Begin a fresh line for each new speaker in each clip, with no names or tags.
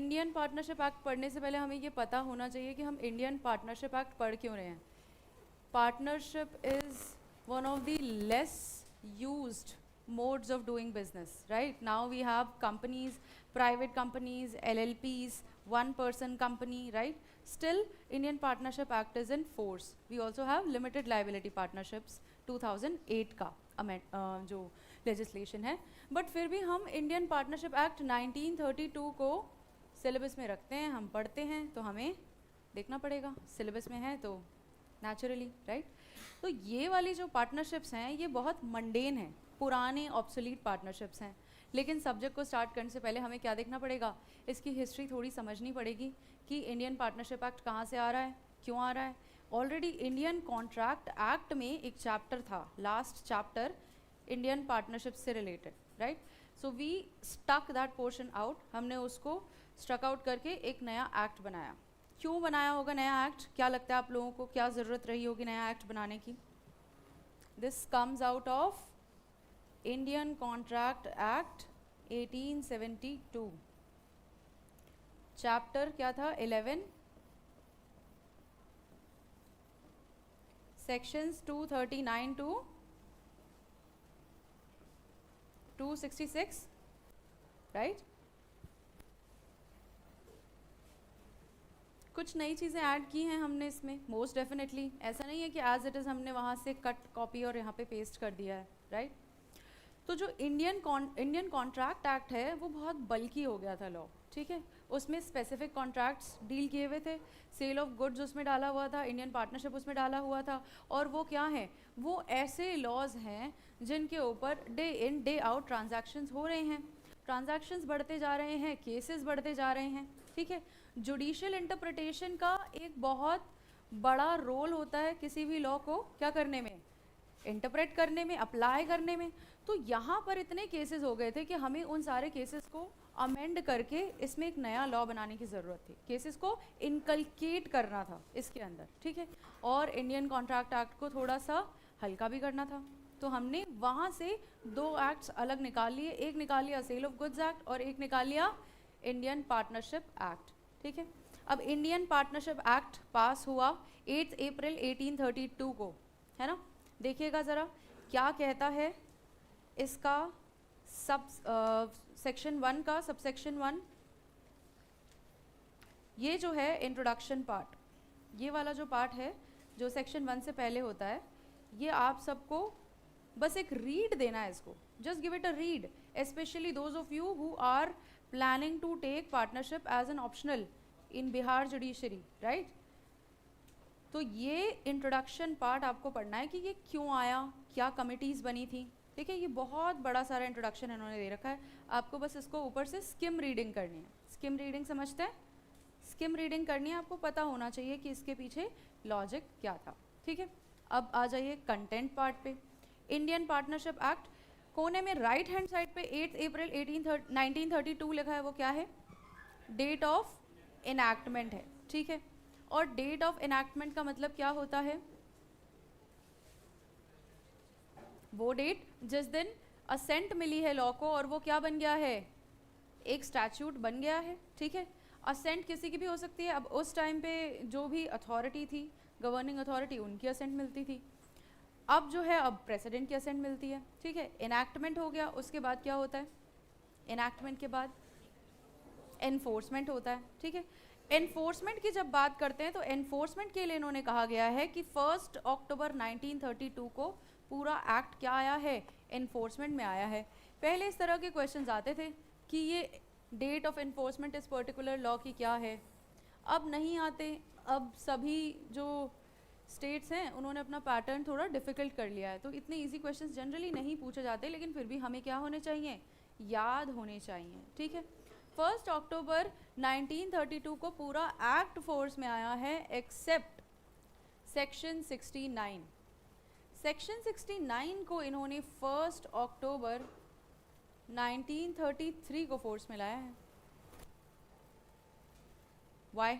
Indian partnership act पढ़ने से पहले हमें ये पता होना चाहिए कि हम इंडियन पार्टनरशिप एक्ट पढ़ क्यों रहे हैं. Partnership is one of the less used modes of doing business, right? Now we have companies, private companies, LLPs, one person company, right? Still, Indian Partnership Act is in force. We also have limited liability partnerships 2008 का जो legislation है. But फिर भी हम Indian Partnership Act 1932 को syllabus में रखते हैं, हम पढ़ते हैं, तो हमें देखना पड़ेगा. syllabus में है तो नेचुरली राइट. तो ये वाली जो पार्टनरशिप्स हैं ये बहुत मंडेन हैं, पुराने ऑब्सोलीट पार्टनरशिप्स हैं. लेकिन सब्जेक्ट को स्टार्ट करने से पहले हमें क्या देखना पड़ेगा, इसकी हिस्ट्री थोड़ी समझनी पड़ेगी कि इंडियन पार्टनरशिप एक्ट कहाँ से आ रहा है, क्यों आ रहा है. ऑलरेडी इंडियन कॉन्ट्रैक्ट एक्ट में एक चैप्टर था, लास्ट चैप्टर, इंडियन पार्टनरशिप से related, right. So we stuck that portion out, हमने उसको स्ट्रक आउट करके एक नया एक्ट बनाया. क्यों बनाया होगा नया एक्ट, क्या लगता है आप लोगों को, क्या ज़रूरत रही होगी नया एक्ट बनाने की? This comes out of Indian contract act 1872. Chapter क्या था? 11, सेक्शंस 239 टू 266, राइट. कुछ नई चीज़ें ऐड की हैं हमने इसमें, मोस्ट डेफिनेटली. ऐसा नहीं है कि एज इट इज़ हमने वहाँ से कट कॉपी और यहाँ पे पेस्ट कर दिया है, राइट. तो जो इंडियन कॉन्ट्रैक्ट एक्ट है वो बहुत बल्कि हो गया था लॉ, ठीक है. उसमें स्पेसिफिक कॉन्ट्रैक्ट्स डील किए हुए थे, सेल ऑफ गुड्स उसमें डाला हुआ था, इंडियन पार्टनरशिप उसमें डाला हुआ था. और वो क्या है, वो ऐसे लॉज हैं जिनके ऊपर day in day out transactions हो रहे हैं. ट्रांजैक्शंस बढ़ते जा रहे हैं, केसेस बढ़ते जा रहे हैं, ठीक है. जुडिशियल इंटरप्रिटेशन का एक बहुत बड़ा रोल होता है किसी भी लॉ को क्या करने में, इंटरप्रेट करने में, अप्लाई करने में. तो यहाँ पर इतने केसेस हो गए थे कि हमें उन सारे केसेस को अमेंड करके इसमें एक नया लॉ बनाने की ज़रूरत थी. केसेस को इनकलकेट करना था इसके अंदर, ठीक है. और इंडियन कॉन्ट्रैक्ट एक्ट को थोड़ा सा हल्का भी करना था. तो हमने वहाँ से दो एक्ट्स अलग निकाल लिए, एक निकाल लिया सेल ऑफ गुड्स एक्ट और एक निकाल लिया इंडियन पार्टनरशिप एक्ट, ठीक है. अब इंडियन पार्टनरशिप एक्ट पास हुआ 8 अप्रैल 1832 को, है ना. देखिएगा ज़रा क्या कहता है इसका सेक्शन 1 का सबसेक्शन 1. ये जो है इंट्रोडक्शन पार्ट, ये वाला जो पार्ट है जो सेक्शन 1 से पहले होता है, ये आप सबको बस एक रीड देना है इसको. Just give it a read, specially those of you who are planning to take partnership as an optional in Bihar judiciary, right. तो ये इंट्रोडक्शन पार्ट आपको पढ़ना है कि ये क्यों आया, क्या कमिटीज़ बनी थी, ठीक है. ये बहुत बड़ा सारा इंट्रोडक्शन इन्होंने दे रखा है, आपको बस इसको ऊपर से स्किम रीडिंग करनी है. स्किम रीडिंग समझते हैं, स्किम रीडिंग करनी है, आपको पता होना चाहिए कि इसके पीछे लॉजिक क्या था, ठीक है. अब आ जाइए कंटेंट पार्ट पे. इंडियन पार्टनरशिप एक्ट कोने में राइट हैंड साइड पे 8 अप्रैल 1932 लिखा है, वो क्या है, डेट ऑफ इनैक्टमेंट है, ठीक है. और डेट ऑफ इनैक्टमेंट का मतलब क्या होता है, वो डेट जिस दिन असेंट मिली है लॉ को और वो क्या बन गया है, एक स्टैच्यूट बन गया है, ठीक है. असेंट किसी की भी हो सकती है. अब उस टाइम पे जो भी अथॉरिटी थी, गवर्निंग अथॉरिटी, उनकी असेंट मिलती थी. अब जो है अब प्रेसिडेंट की असेंट मिलती है, ठीक है. इनैक्टमेंट हो गया, उसके बाद क्या होता है, इनैक्टमेंट के बाद एनफोर्समेंट होता है, ठीक है. एनफोर्समेंट की जब बात करते हैं तो एनफोर्समेंट के लिए इन्होंने कहा गया है कि 1 अक्टूबर 1932 को पूरा एक्ट क्या आया है, एनफोर्समेंट में आया है. पहले इस तरह के क्वेश्चंस आते थे कि ये डेट ऑफ एनफोर्समेंट इस पर्टिकुलर लॉ की क्या है. अब नहीं आते, अब सभी जो स्टेट्स हैं उन्होंने अपना पैटर्न थोड़ा डिफ़िकल्ट कर लिया है. तो इतने इजी क्वेश्चंस जनरली नहीं पूछे जाते, लेकिन फिर भी हमें क्या होने चाहिए, याद होने चाहिए, ठीक है. 1 अक्टूबर 1932 को पूरा एक्ट फोर्स में आया है एक्सेप्ट सेक्शन 69. सेक्शन 69 को इन्होंने 1 अक्टूबर 1933 को फोर्स में लाया है. वाई?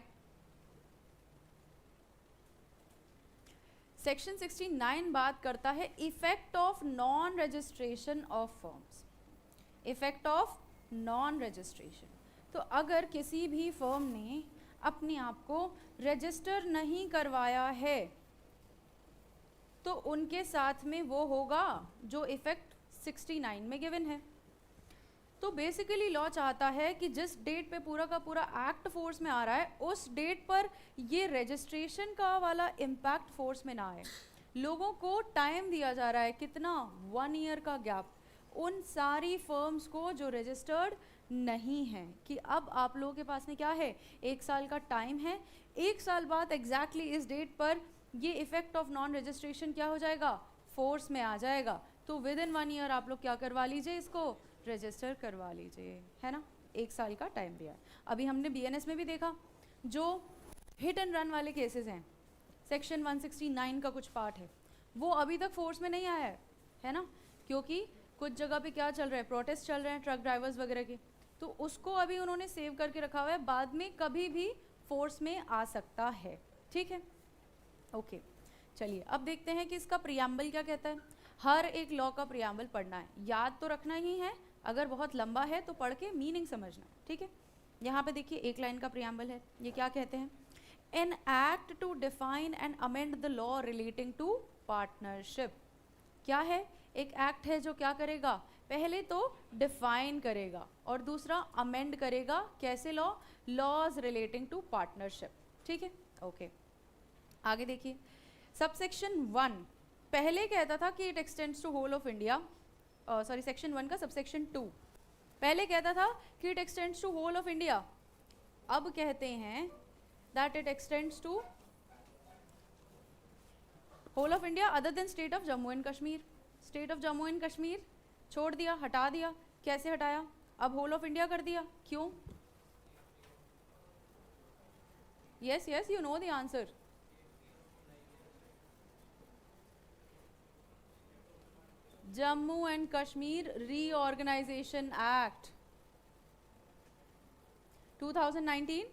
सेक्शन 69 बात करता है effect of non registration of firms. Effect of non registration, तो अगर किसी भी फर्म ने अपने आप को रजिस्टर नहीं करवाया है तो उनके साथ में वो होगा जो इफेक्ट 69 में गिवन है। तो बेसिकली लॉ चाहता है कि जिस डेट पे पूरा का पूरा एक्ट फोर्स में आ रहा है उस डेट पर ये रजिस्ट्रेशन का वाला इम्पैक्ट फोर्स में ना आए। लोगों को टाइम दिया जा रहा है, कितना, 1 ईयर का गैप उन सारी फर्म्स को जो रजिस्टर्ड नहीं है, कि अब आप लोगों के पास में क्या है, 1 साल का टाइम है। 1 साल बाद एग्जैक्टली इस डेट पर ये इफेक्ट ऑफ नॉन रजिस्ट्रेशन क्या हो जाएगा, फोर्स में आ जाएगा। तो विद इन 1 ईयर आप लोग क्या करवा लीजिए, इसको रजिस्टर करवा लीजिए, है ना। 1 साल का टाइम दिया है। अभी हमने बीएनएस में भी देखा जो हिट एंड रन वाले केसेस हैं, सेक्शन 169 का कुछ पार्ट है, वो अभी तक फोर्स में नहीं आया है ना, क्योंकि कुछ जगह पे क्या चल रहा है, प्रोटेस्ट चल रहे हैं ट्रक ड्राइवर्स वगैरह के, तो उसको अभी उन्होंने सेव करके रखा हुआ है, बाद में कभी भी फोर्स में आ सकता है। ठीक है, ओके। चलिए अब देखते हैं कि इसका प्रियम्बल क्या कहता है। हर एक लॉ का प्रियम्बल पढ़ना है, याद तो रखना ही है, अगर बहुत लंबा है तो पढ़ के मीनिंग समझना। ठीक है, यहाँ पे देखिए एक लाइन का प्रियम्बल है, ये क्या कहते हैं, an act to define and amend the law relating to partnership. क्या है, एक एक्ट है जो क्या करेगा, पहले तो डिफाइन करेगा और दूसरा अमेंड करेगा, कैसे law, laws relating to partnership. ठीक है, ओके। आगे देखिए सबसेक्शन 1 पहले कहता था कि it extends to whole of India, sorry section 1 का सबसेक्शन 2 पहले कहता था कि it extends to whole of India, अब कहते हैं that it extends to whole of India other than state of Jammu and Kashmir. State of Jammu and Kashmir छोड़ दिया, हटा दिया, कैसे हटाया, अब होल ऑफ इंडिया कर दिया, क्यों, yes yes you know the answer, Jammu and Kashmir reorganization act 2019।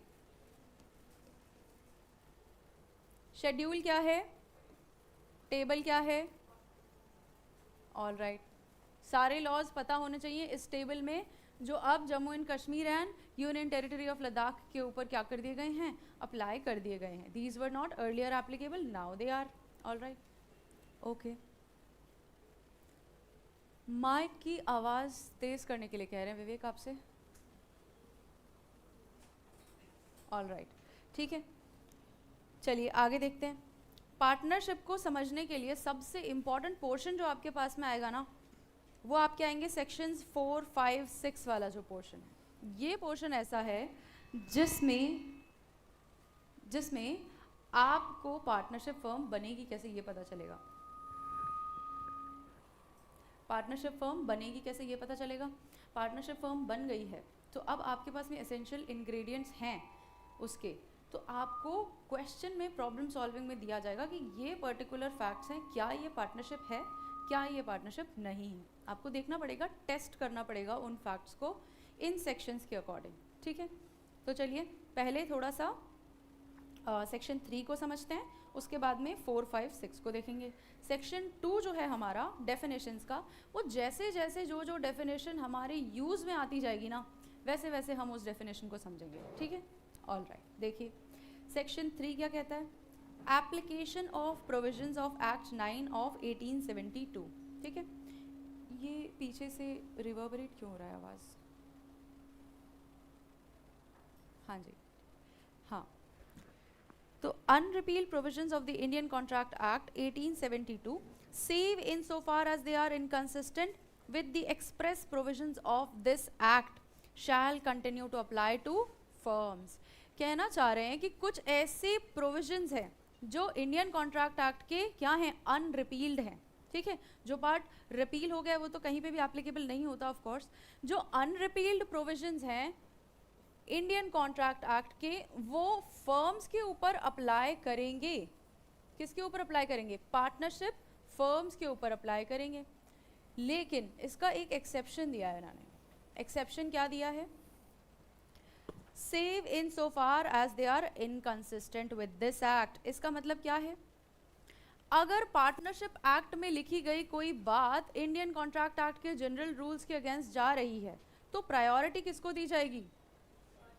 Schedule क्या है, टेबल क्या है, ऑल राइट, सारे लॉज पता होने चाहिए इस टेबल में, जो अब Jammu and Kashmir and union territory of Ladakh के ऊपर क्या कर दिए गए हैं, अप्लाई कर दिए गए हैं। These were not earlier applicable, now they are, all right, okay. Mic की आवाज़ तेज़ करने के लिए कह रहे हैं विवेक आपसे, ऑल राइट, ठीक है। चलिए आगे देखते हैं। पार्टनरशिप को समझने के लिए सबसे इम्पॉर्टेंट पोर्शन जो आपके पास में आएगा ना, वो आपके आएंगे सेक्शंस 4, 5, 6 वाला जो पोर्शन है। ये पोर्शन ऐसा है जिसमें आपको पार्टनरशिप फर्म बनेगी कैसे ये पता चलेगा। पार्टनरशिप फर्म बनेगी कैसे ये पता चलेगा। पार्टनरशिप फर्म बन गई है तो अब आपके पास में एसेंशियल इंग्रेडिएंट्स हैं उसके, तो आपको क्वेश्चन में प्रॉब्लम सॉल्विंग में दिया जाएगा कि ये पर्टिकुलर फैक्ट्स हैं, क्या ये पार्टनरशिप है, क्या ये पार्टनरशिप नहीं है। आपको देखना पड़ेगा, टेस्ट करना पड़ेगा उन फैक्ट्स को इन सेक्शंस के अकॉर्डिंग। ठीक है, तो चलिए पहले थोड़ा सा सेक्शन 3 को समझते हैं, उसके बाद में 4, 5, 6 को देखेंगे। सेक्शन 2 जो है हमारा डेफिनेशंस का, वो जैसे जैसे जो डेफिनेशन हमारे यूज़ में आती जाएगी ना, वैसे वैसे हम उस डेफिनेशन को समझेंगे। ठीक है, ऑल राइट। देखिए सेक्शन 3 क्या कहता है, application of provisions of act 9 of 1872। ठीक है, ये पीछे से रिवर्बरेट क्यों हो रहा है आवाज़, हाँ जी, हाँ। तो unrepealed provisions of the Indian Contract Act 1872 save insofar as they are inconsistent with the express provisions of this act shall continue to apply to firms। कहना चाह रहे हैं कि कुछ ऐसे प्रोविजंस हैं जो इंडियन कॉन्ट्रैक्ट एक्ट के क्या हैं, अनरिपील्ड हैं। ठीक है, जो पार्ट रिपील हो गया वो तो कहीं पे भी एप्लीकेबल नहीं होता ऑफ कोर्स। जो अनरिपील्ड प्रोविजंस हैं इंडियन कॉन्ट्रैक्ट एक्ट के, वो फर्म्स के ऊपर अप्लाई करेंगे। किसके ऊपर अप्लाई करेंगे, पार्टनरशिप फर्म्स के ऊपर अप्लाई करेंगे। लेकिन इसका एक एक्सेप्शन दिया है इन्होंने। एक्सेप्शन क्या दिया है, save in so far as they are inconsistent with this act. इसका मतलब क्या है, अगर पार्टनरशिप एक्ट में लिखी गई कोई बात इंडियन कॉन्ट्रैक्ट एक्ट के जनरल रूल्स के अगेंस्ट जा रही है तो प्रायोरिटी किसको दी जाएगी,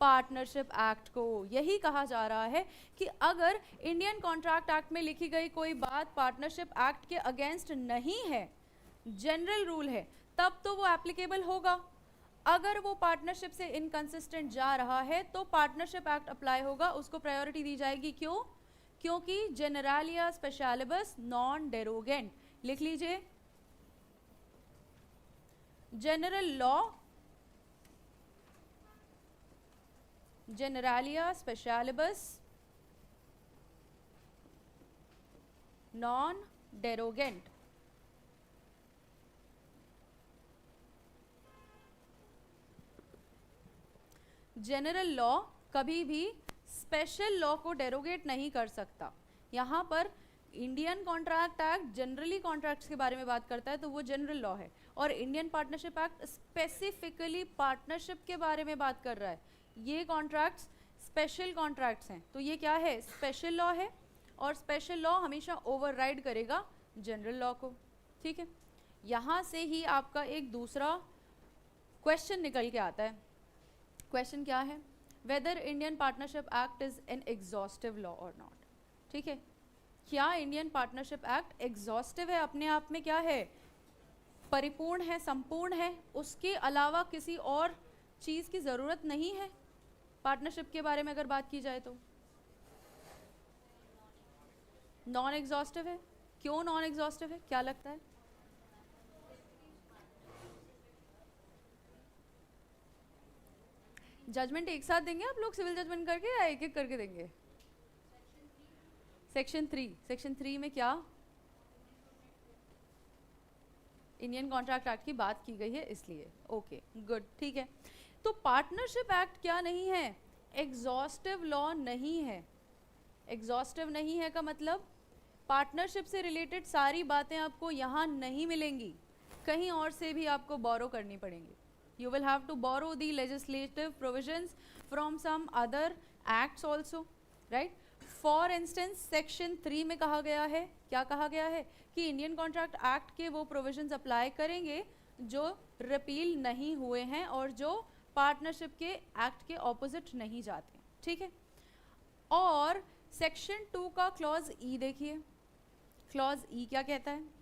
पार्टनरशिप एक्ट को। यही कहा जा रहा है कि अगर इंडियन कॉन्ट्रैक्ट एक्ट में लिखी गई कोई बात पार्टनरशिप एक्ट के अगेंस्ट नहीं है, जनरल रूल है, तब तो वो एप्लीकेबल होगा। अगर वो पार्टनरशिप से इनकंसिस्टेंट जा रहा है तो पार्टनरशिप एक्ट अप्लाई होगा, उसको प्रायोरिटी दी जाएगी। क्यों? क्योंकि जनरालिया स्पेशलिबस नॉन डेरोगेंट। लिख लीजिए, general law generalia specialibus non derogant. General law कभी भी स्पेशल लॉ को डेरोगेट नहीं कर सकता। यहाँ पर Indian contract act generally contracts के बारे में बात करता है तो वो जनरल लॉ है, और Indian partnership act specifically partnership के बारे में बात कर रहा है। ये कॉन्ट्रैक्ट्स स्पेशल कॉन्ट्रैक्ट्स हैं, तो ये क्या है? स्पेशल लॉ है, और स्पेशल लॉ हमेशा ओवरराइड करेगा जनरल लॉ को। ठीक है, यहाँ से ही आपका एक दूसरा क्वेश्चन निकल के आता है। क्वेश्चन क्या है? Whether Indian partnership act is an exhaustive law और नॉट। ठीक है, क्या इंडियन पार्टनरशिप एक्ट एग्जॉस्टिव है, अपने आप में क्या है? परिपूर्ण है, संपूर्ण है, उसके अलावा किसी और चीज़ की ज़रूरत नहीं है पार्टनरशिप के बारे में अगर बात की जाए तो? नॉन एग्जॉस्टिव है। क्यों नॉन एग्जॉस्टिव है, क्या लगता है? जजमेंट एक साथ देंगे आप लोग सिविल जजमेंट करके, या एक एक करके देंगे? सेक्शन 3 में क्या इंडियन कॉन्ट्रैक्ट एक्ट की बात की गई है, इसलिए ओके गुड। ठीक है, तो पार्टनरशिप एक्ट क्या नहीं है? एग्जॉस्टिव लॉ नहीं है। एग्जॉस्टिव नहीं है का मतलब पार्टनरशिप से रिलेटेड सारी बातें आपको यहाँ नहीं मिलेंगी, कहीं और से भी आपको बोरो करनी पड़ेंगी। You will have to borrow the legislative provisions from some other acts also, right? For instance, section 3 में कहा गया है, क्या कहा गया है? कि इंडियन कॉन्ट्रैक्ट एक्ट के वो प्रोविजंस अप्लाई करेंगे जो रिपील नहीं हुए हैं और जो पार्टनरशिप के एक्ट के ऑपोजिट नहीं जाते। ठीक है, और सेक्शन 2 का क्लॉज ई देखिए, क्लॉज ई क्या कहता है?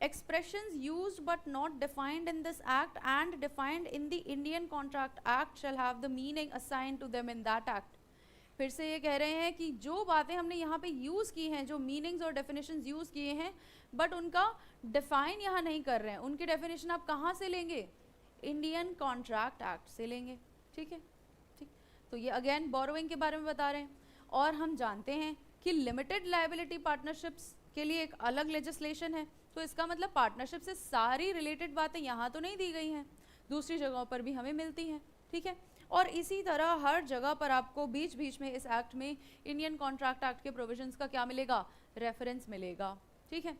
Expressions used but not defined in this act and defined in the Indian Contract Act shall have the meaning assigned to them in that act. फिर से ये कह रहे हैं कि जो बातें हमने यहाँ पे यूज़ की हैं, जो मीनिंग्स और डेफिनेशंस यूज़ किए हैं, बट उनका डिफाइन यहाँ नहीं कर रहे हैं, उनकी डेफिनेशन आप कहाँ से लेंगे? इंडियन कॉन्ट्रैक्ट एक्ट से लेंगे। ठीक है, ठीक, तो ये अगेन बोरोइंग के बारे में बता रहे हैं। और हम जानते हैं कि लिमिटेड लायबिलिटी पार्टनरशिप्स के लिए एक अलग लेजिस्लेशन है, तो इसका मतलब पार्टनरशिप से सारी रिलेटेड बातें यहाँ तो नहीं दी गई हैं, दूसरी जगहों पर भी हमें मिलती हैं। ठीक है, और इसी तरह हर जगह पर आपको बीच बीच में इस एक्ट में इंडियन कॉन्ट्रैक्ट एक्ट के प्रोविजंस का क्या मिलेगा? रेफरेंस मिलेगा। ठीक है,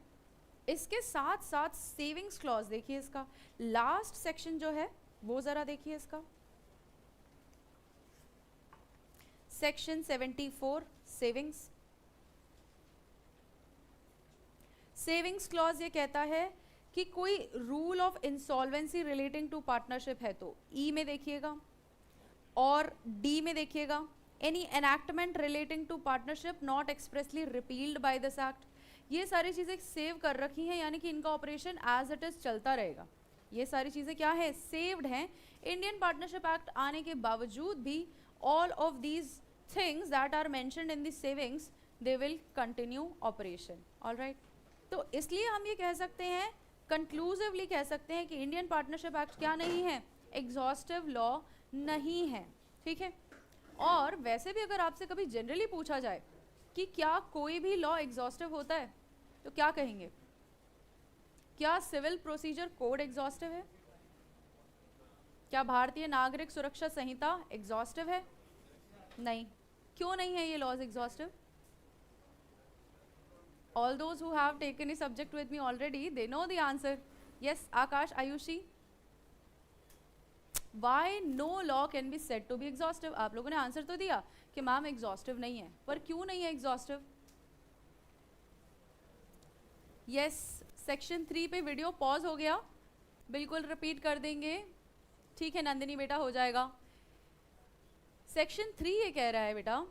इसके साथ साथ सेविंग्स क्लॉज देखिए, इसका लास्ट सेक्शन जो है वो ज़रा देखिए, इसका सेक्शन 74 सेविंग्स। सेविंग्स क्लॉज ये कहता है कि कोई rule of insolvency relating to partnership है तो ई में देखिएगा, और डी में देखिएगा any enactment relating to partnership not expressly repealed by this act. ये सारी चीज़ें सेव कर रखी हैं, यानी कि इनका ऑपरेशन एज इट इज़ चलता रहेगा। ये सारी चीज़ें क्या है? सेव्ड हैं। इंडियन पार्टनरशिप एक्ट आने के बावजूद भी all of these things that are mentioned in the savings they will continue operation. Alright, तो इसलिए हम ये कह सकते हैं, कंक्लूसिवली कह सकते हैं कि इंडियन पार्टनरशिप एक्ट क्या नहीं है? एग्जॉस्टिव लॉ नहीं है। ठीक है, और वैसे भी अगर आपसे कभी जनरली पूछा जाए कि क्या कोई भी लॉ एग्जॉस्टिव होता है, तो क्या कहेंगे? क्या सिविल प्रोसीजर कोड एग्जॉस्टिव है? क्या भारतीय नागरिक सुरक्षा संहिता एग्जॉस्टिव है? नहीं। क्यों नहीं है ये laws exhaustive? All those who have taken a subject with me already, they know the answer. Yes, Akash, Ayushi. Why no law can be said to be exhaustive? आप लोगों ने आंसर तो दिया कि मैम एग्जॉस्टिव नहीं है, पर क्यों नहीं है एग्जॉस्टिव? यस, सेक्शन 3 पे वीडियो पॉज हो गया, बिल्कुल रिपीट कर देंगे। ठीक है नंदिनी बेटा, हो जाएगा। सेक्शन 3 ये कह रहा है बेटा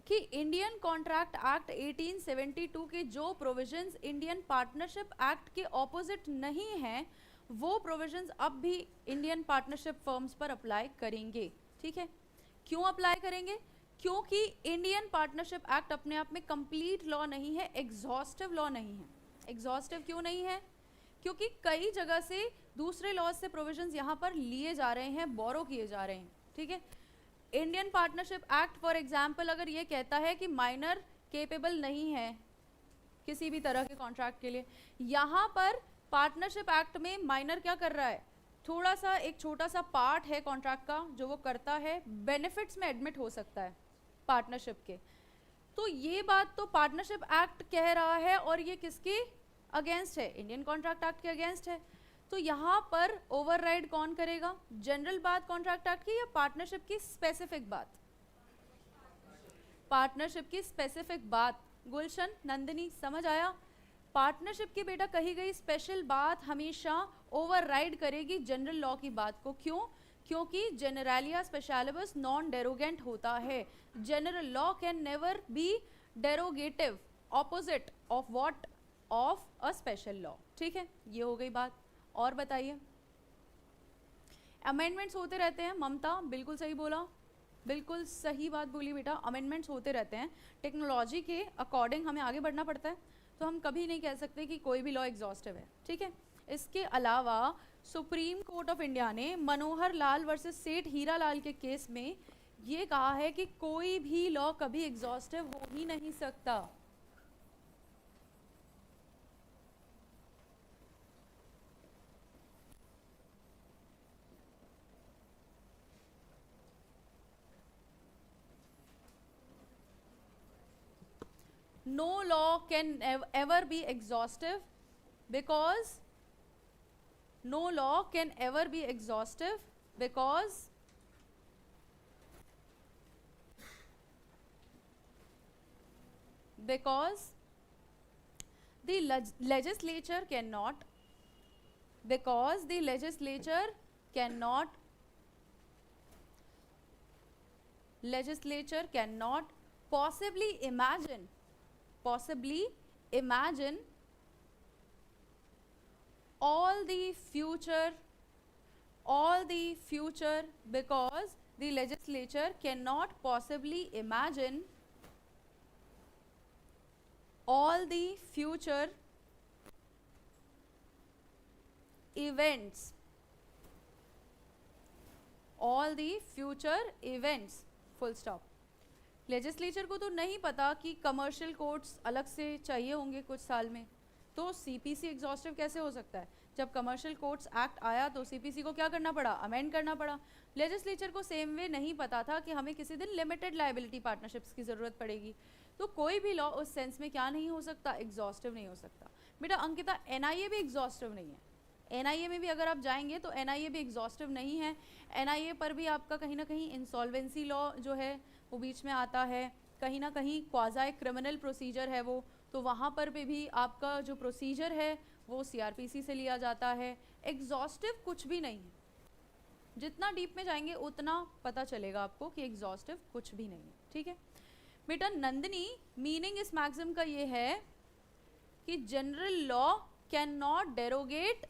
कि इंडियन कॉन्ट्रैक्ट एक्ट 1872 के जो प्रोविजंस इंडियन पार्टनरशिप एक्ट के ऑपोजिट नहीं हैं, वो प्रोविजंस अब भी इंडियन पार्टनरशिप फर्म्स पर अप्लाई करेंगे। ठीक है, क्यों अप्लाई करेंगे? क्योंकि इंडियन पार्टनरशिप एक्ट अपने आप में कंप्लीट लॉ नहीं है, एग्जॉस्टिव लॉ नहीं है। एग्जॉस्टिव क्यों नहीं है? क्योंकि कई जगह से दूसरे लॉज से प्रोविजंस यहाँ पर लिए जा रहे हैं, बोरो किए जा रहे हैं। ठीक है, Indian partnership act for example अगर ये कहता है कि माइनर केपेबल नहीं है किसी भी तरह के कॉन्ट्रैक्ट के लिए, यहाँ पर पार्टनरशिप एक्ट में माइनर क्या कर रहा है? थोड़ा सा एक छोटा सा पार्ट है कॉन्ट्रैक्ट का जो वो करता है, बेनिफिट्स में एडमिट हो सकता है पार्टनरशिप के। तो ये बात तो पार्टनरशिप एक्ट कह रहा है और ये किसके अगेंस्ट है? इंडियन कॉन्ट्रैक्ट एक्ट के अगेंस्ट है। तो यहाँ पर ओवरराइड कौन करेगा? जनरल बात कॉन्ट्रैक्ट एक्ट की या पार्टनरशिप की स्पेसिफिक बात? पार्टनरशिप की स्पेसिफिक बात। गुलशन, नंदिनी, समझ आया? पार्टनरशिप की बेटा कही गई स्पेशल बात हमेशा ओवरराइड करेगी जनरल लॉ की बात को। क्यों? क्योंकि जनरलिया स्पेशलिबस नॉन डेरोगेंट होता है। General law can never be derogative, opposite of what? Of a special law. ठीक है, ये हो गई बात। और बताइए, अमेंडमेंट्स होते रहते हैं। ममता बिल्कुल सही बोला, बिल्कुल सही बात बोली बेटा, अमेंडमेंट्स होते रहते हैं। टेक्नोलॉजी के अकॉर्डिंग हमें आगे बढ़ना पड़ता है, तो हम कभी नहीं कह सकते कि कोई भी लॉ एग्जॉस्टिव है। ठीक है, इसके अलावा सुप्रीम कोर्ट ऑफ इंडिया ने मनोहर लाल वर्सेस सेठ हीरा लाल के केस में ये कहा है कि कोई भी लॉ कभी एग्जॉस्टिव हो ही नहीं सकता। No law can ever be exhaustive because no law can ever be exhaustive because the legislature cannot possibly imagine all the future because the legislature cannot possibly imagine all the future events, full stop। Legislature को तो नहीं पता कि commercial courts अलग से चाहिए होंगे कुछ साल में, तो सीपीसी एग्जॉस्टिव कैसे हो सकता है? जब कमर्शियल कोर्ट्स एक्ट आया तो सीपीसी को क्या करना पड़ा? अमेंड करना पड़ा। लेजिस्लेचर को सेम वे नहीं पता था कि हमें किसी दिन लिमिटेड लायबिलिटी पार्टनरशिप्स की ज़रूरत पड़ेगी। तो कोई भी लॉ उस सेंस में क्या नहीं हो सकता? एग्जॉस्टिव नहीं हो सकता। बेटा अंकिता, एनआईए भी एग्जॉस्टिव नहीं है। एनआईए में भी अगर आप जाएंगे तो एनआईए भी एग्जॉस्टिव नहीं है। एनआईए पर भी आपका कहीं ना कहीं इंसॉल्वेंसी लॉ जो है वो बीच में आता है, कहीं ना कहीं क्वाज़ाई क्रिमिनल प्रोसीजर है वो, तो वहाँ पर भी आपका जो प्रोसीजर है वो सीआरपीसी से लिया जाता है। एग्जॉस्टिव कुछ भी नहीं है। जितना डीप में जाएंगे उतना पता चलेगा आपको कि एग्जॉस्टिव कुछ भी नहीं है। ठीक है बेटा। नंदिनी, मीनिंग इस मैक्सिम का ये है कि general law can not derogate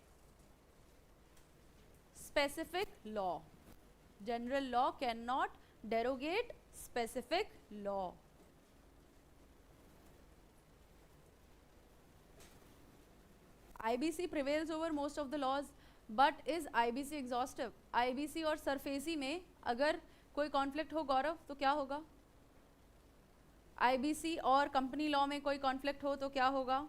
specific law. General law can not derogate specific law। IBC prevails over most of the laws, but is IBC exhaustive? IBC और सरफेसी में अगर कोई कॉन्फ्लिक्ट हो गौरव तो क्या होगा? IBC और कंपनी लॉ में कोई कॉन्फ्लिक्ट हो तो क्या होगा?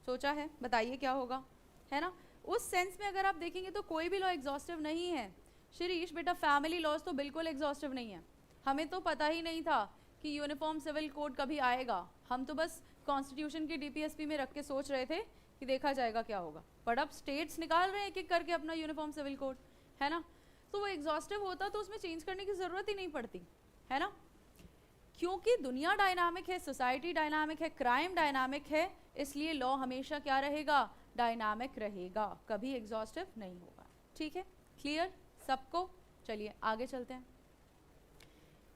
सोचा है? बताइए क्या होगा, है ना? उस सेंस में अगर आप देखेंगे तो कोई भी लॉ एग्जॉस्टिव नहीं है। शिरीष बेटा, फैमिली लॉज तो बिल्कुल एग्जॉस्टिव नहीं है। हमें तो पता ही नहीं था कि यूनिफॉर्म सिविल कोड कभी आएगा। हम तो बस कॉन्स्टिट्यूशन की डीपीएसपी में रख के सोच रहे थे कि देखा जाएगा क्या होगा, बट अब स्टेट्स निकाल रहे हैं एक-एक करके अपना यूनिफॉर्म सिविल कोड, है ना? तो वो एग्जॉस्टिव होता तो उसमें चेंज करने की ज़रूरत ही नहीं पड़ती, है ना? क्योंकि दुनिया डायनामिक है, सोसाइटी डायनामिक है, क्राइम डायनामिक है, इसलिए लॉ हमेशा क्या रहेगा? डायनामिक रहेगा, कभी एग्जॉस्टिव नहीं होगा। ठीक है, क्लियर सबको? चलिए आगे चलते हैं।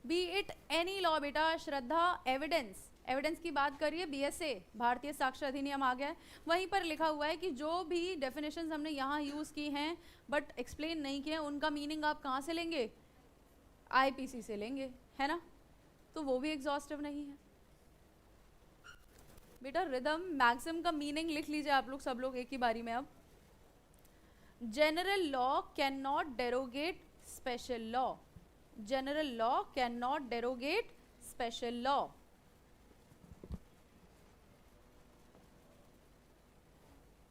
बी इट एनी लॉ, बेटा श्रद्धा एविडेंस, एविडेंस की बात करिए, बीएसए भारतीय साक्ष्य अधिनियम आ गया है, वहीं पर लिखा हुआ है कि जो भी डेफिनेशंस हमने यहाँ यूज़ की हैं बट एक्सप्लेन नहीं किए, उनका मीनिंग आप कहाँ से लेंगे, आईपीसी से लेंगे, है ना, तो वो भी एग्जॉस्टिव नहीं है। बेटा रिदम मैक्सिम का मीनिंग लिख लीजिए आप लोग, सब लोग एक ही बारी में। अब general law can not derogate special law, general law can not derogate special law.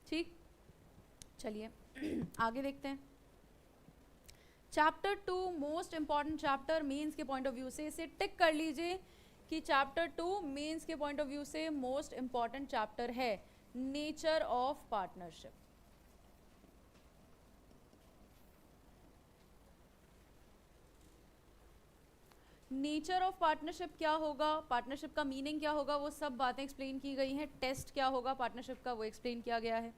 ठीक, चलिए आगे देखते हैं। Chapter 2 most important chapter means के पॉइंट ऑफ व्यू से, इसे टिक कर लीजिए कि चैप्टर 2 मीन्स के पॉइंट ऑफ व्यू से मोस्ट इंपॉर्टेंट चैप्टर है, nature of partnership. Nature of partnership क्या होगा, पार्टनरशिप का मीनिंग क्या होगा, वो सब बातें एक्सप्लेन की गई हैं। टेस्ट क्या होगा पार्टनरशिप का, वो एक्सप्लेन किया गया है।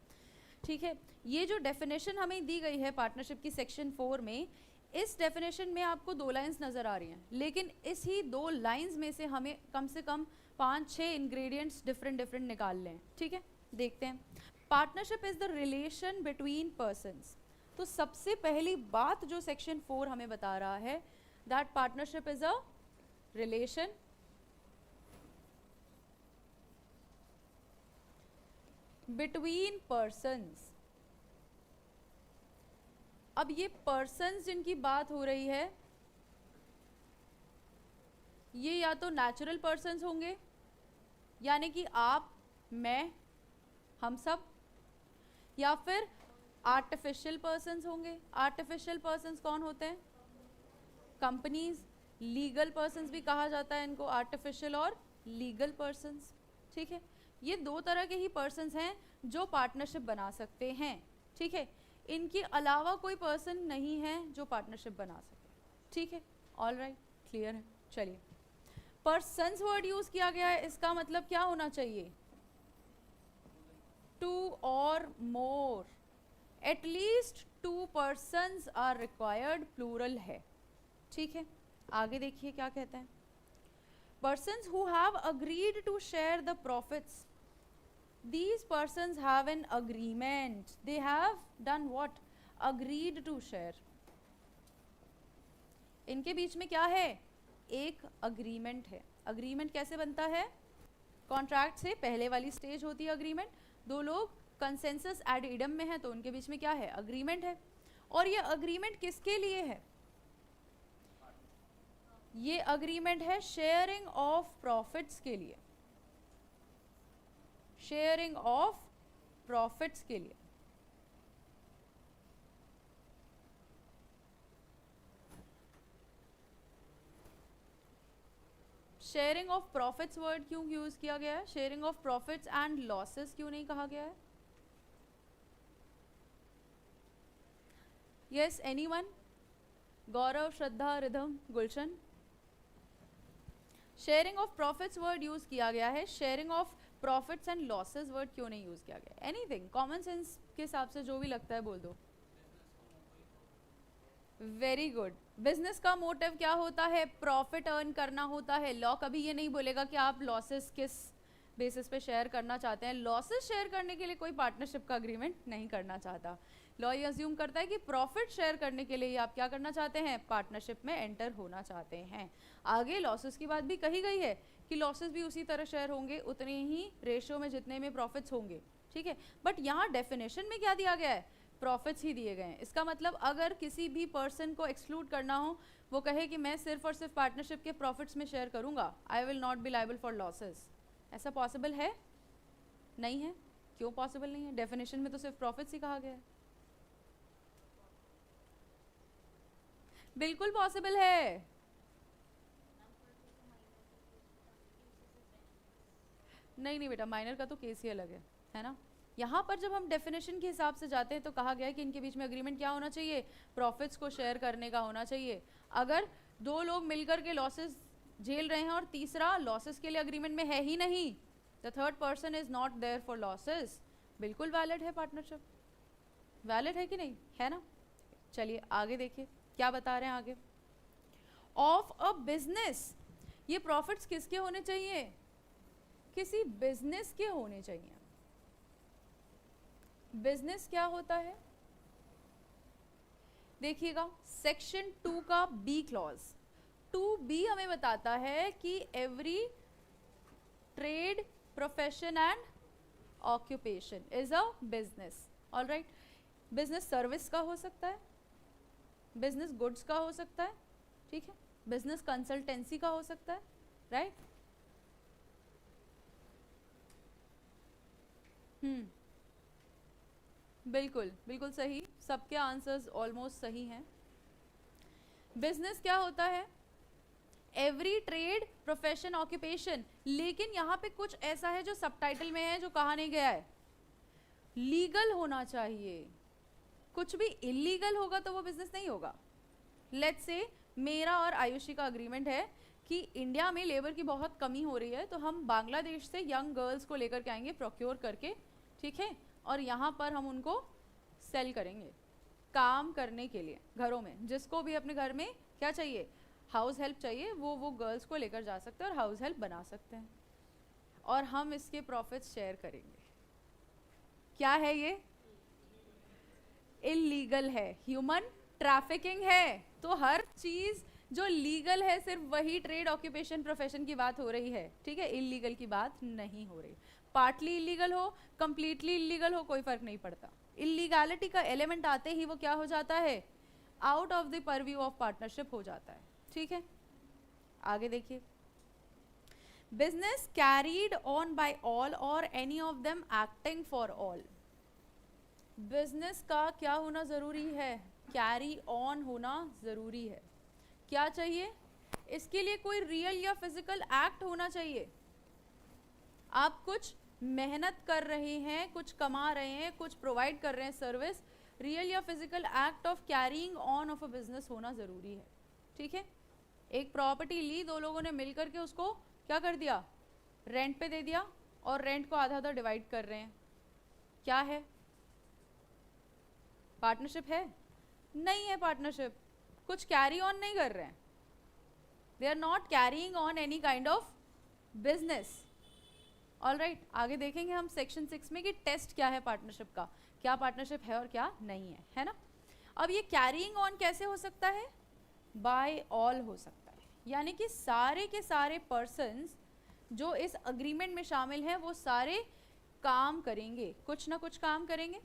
ठीक है, ये जो डेफिनेशन हमें दी गई है पार्टनरशिप की सेक्शन 4 में, इस डेफिनेशन में आपको 2 लाइंस नज़र आ रही हैं, लेकिन इसी 2 लाइंस में से हमें कम से कम 5-6 इंग्रेडिएंट्स डिफरेंट निकाल लें। ठीक है, देखते हैं। Partnership is the relation between persons. तो सबसे पहली बात जो सेक्शन 4 हमें बता रहा है, that partnership is a relation between persons. अब ये पर्सन्स जिनकी बात हो रही है, ये या तो नेचुरल पर्सन्स होंगे, यानी कि आप, मैं, हम सब, या फिर आर्टिफिशियल पर्सन्स होंगे। आर्टिफिशियल पर्सन्स कौन होते हैं, कंपनीज, लीगल पर्सन्स भी कहा जाता है इनको, आर्टिफिशियल और लीगल पर्सन्स। ठीक है, ये 2 तरह के ही पर्सन्स हैं जो पार्टनरशिप बना सकते हैं। ठीक है, इनके अलावा कोई पर्सन नहीं है जो पार्टनरशिप बना सके। ठीक है, ऑल राइट, क्लियर है। चलिए, पर्सन्स वर्ड यूज किया गया है, इसका मतलब क्या होना चाहिए, 2 or more, at least 2 persons are required, plural है। ठीक है, आगे देखिए क्या कहते हैं। Persons who have agreed to share the profits, these persons have an agreement, they have done what, agreed to share। इनके बीच में क्या है, एक अग्रीमेंट है। अग्रीमेंट कैसे बनता है, कॉन्ट्रैक्ट से पहले वाली स्टेज होती है अग्रीमेंट। 2 लोग कंसेंसस एड इडम में है तो उनके बीच में क्या है, अग्रीमेंट है। और ये अग्रीमेंट किसके लिए है, ये अग्रीमेंट है शेयरिंग ऑफ प्रॉफिट्स के लिए, शेयरिंग ऑफ प्रॉफिट्स के लिए। शेयरिंग ऑफ प्रॉफिट्स वर्ड क्यों यूज किया गया है, sharing of profits and losses क्यों नहीं कहा गया है। Yes, anyone, Gaurav, Shraddha, rhythm, Gulshan. Sharing of profits word use किया गया है, sharing of profits and losses word क्यों नहीं यूज किया गया, एनीथिंग, कॉमन सेंस के हिसाब से जो भी लगता है बोल दो। वेरी गुड, बिजनेस का मोटिव क्या होता है, प्रॉफिट अर्न करना होता है। लॉ कभी ये नहीं बोलेगा कि आप लॉसेस किस बेसिस पे शेयर करना चाहते हैं। लॉसेस शेयर करने के लिए कोई पार्टनरशिप का अग्रीमेंट नहीं करना चाहता। लॉ ये अज्यूम करता है कि प्रॉफिट शेयर करने के लिए आप क्या करना चाहते हैं, पार्टनरशिप में एंटर होना चाहते हैं। आगे लॉसेस की बात भी कही गई है कि लॉसेस भी उसी तरह शेयर होंगे, उतने ही रेशियो में जितने में प्रॉफिट्स होंगे। ठीक है, बट यहाँ डेफिनेशन में क्या दिया गया है, प्रॉफिट्स ही दिए गए हैं। इसका मतलब अगर किसी भी पर्सन को एक्सक्लूड करना हो, वो कहे कि मैं सिर्फ और सिर्फ पार्टनरशिप के प्रॉफिट्स में शेयर करूंगा, I will not be liable for losses, ऐसा पॉसिबल है, नहीं है। क्यों पॉसिबल नहीं है, डेफिनेशन में तो सिर्फ प्रॉफिट्स ही कहा गया है। बिल्कुल पॉसिबल है, नहीं बेटा, माइनर का तो केस ही अलग है ना। यहाँ पर जब हम डेफिनेशन के हिसाब से जाते हैं तो कहा गया है कि इनके बीच में अग्रीमेंट क्या होना चाहिए, प्रॉफिट्स को शेयर करने का होना चाहिए। अगर 2 लोग मिलकर के लॉसेस झेल रहे हैं और तीसरा लॉसेस के लिए अग्रीमेंट में है ही नहीं, the third person is not there for losses, बिल्कुल वैलिड है पार्टनरशिप, वैलिड है कि नहीं, है ना। चलिए आगे देखिए क्या बता रहे हैं आगे। Of a business. ये प्रॉफिट्स किसके होने चाहिए? किसी बिजनेस के होने चाहिए। बिजनेस क्या होता है? देखिएगा सेक्शन 2 का बी क्लॉज, 2B हमें बताता है कि every trade, profession and occupation is a business. Alright, business service का हो सकता है, बिजनेस गुड्स का हो सकता है, ठीक है, बिजनेस कंसल्टेंसी का हो सकता है, राइट? बिल्कुल बिल्कुल सही, सबके आंसर्स ऑलमोस्ट सही हैं। बिजनेस क्या होता है? Every trade, profession, occupation. लेकिन यहाँ पे कुछ ऐसा है जो सबटाइटल में है, जो कहा नहीं गया है। लीगल होना चाहिए। कुछ भी इलीगल होगा तो वो बिजनेस नहीं होगा। लेट्स से मेरा और आयुषी का अग्रीमेंट है कि इंडिया में लेबर की बहुत कमी हो रही है, तो हम बांग्लादेश से यंग गर्ल्स को लेकर के आएंगे प्रोक्योर करके, ठीक है, और यहाँ पर हम उनको सेल करेंगे काम करने के लिए घरों में। जिसको भी अपने घर में क्या चाहिए, हाउस हेल्प चाहिए, वो गर्ल्स को लेकर जा सकते हैं और हाउस हेल्प बना सकते हैं, और हम इसके प्रॉफिट्स शेयर करेंगे। क्या है ये? इलीगल है, ह्यूमन ट्रैफिकिंग है। तो हर चीज जो लीगल है सिर्फ वही ट्रेड, ऑक्यूपेशन, प्रोफेशन की बात हो रही है, ठीक है, इलीगल की बात नहीं हो रही। पार्टली इलीगल हो, कंप्लीटली इलीगल हो, कोई फर्क नहीं पड़ता। इलीगैलिटी का एलिमेंट आते ही वो क्या हो जाता है? Out of the purview of partnership हो जाता है, ठीक है। आगे देखिए, business carried on by all or any of them acting for all. Business का क्या होना जरूरी है? कैरी ऑन होना जरूरी है। क्या चाहिए? इसके लिए कोई रियल या फिजिकल एक्ट होना चाहिए। आप कुछ मेहनत कर रहे हैं, कुछ कमा रहे हैं, कुछ प्रोवाइड कर रहे हैं सर्विस, रियल या physical act of carrying on of a business होना जरूरी है, ठीक है। एक प्रॉपर्टी ली, दो लोगों ने मिलकर के उसको क्या कर दिया? रेंट पे दे दिया, और रेंट को आधा आधा डिवाइड कर रहे हैं। क्या है? पार्टनरशिप है? नहीं है पार्टनरशिप। कुछ कैरी ऑन नहीं कर रहे हैं, they are not carrying on any kind of business. Alright, आगे देखेंगे हम सेक्शन 6 में कि टेस्ट क्या है पार्टनरशिप का, क्या पार्टनरशिप है और क्या नहीं है, है ना। अब ये कैरिंग ऑन कैसे हो सकता है? बाय ऑल हो सकता है, यानी कि सारे के सारे पर्सन्स जो इस अग्रीमेंट में शामिल हैं वो सारे काम करेंगे, कुछ ना कुछ काम करेंगे।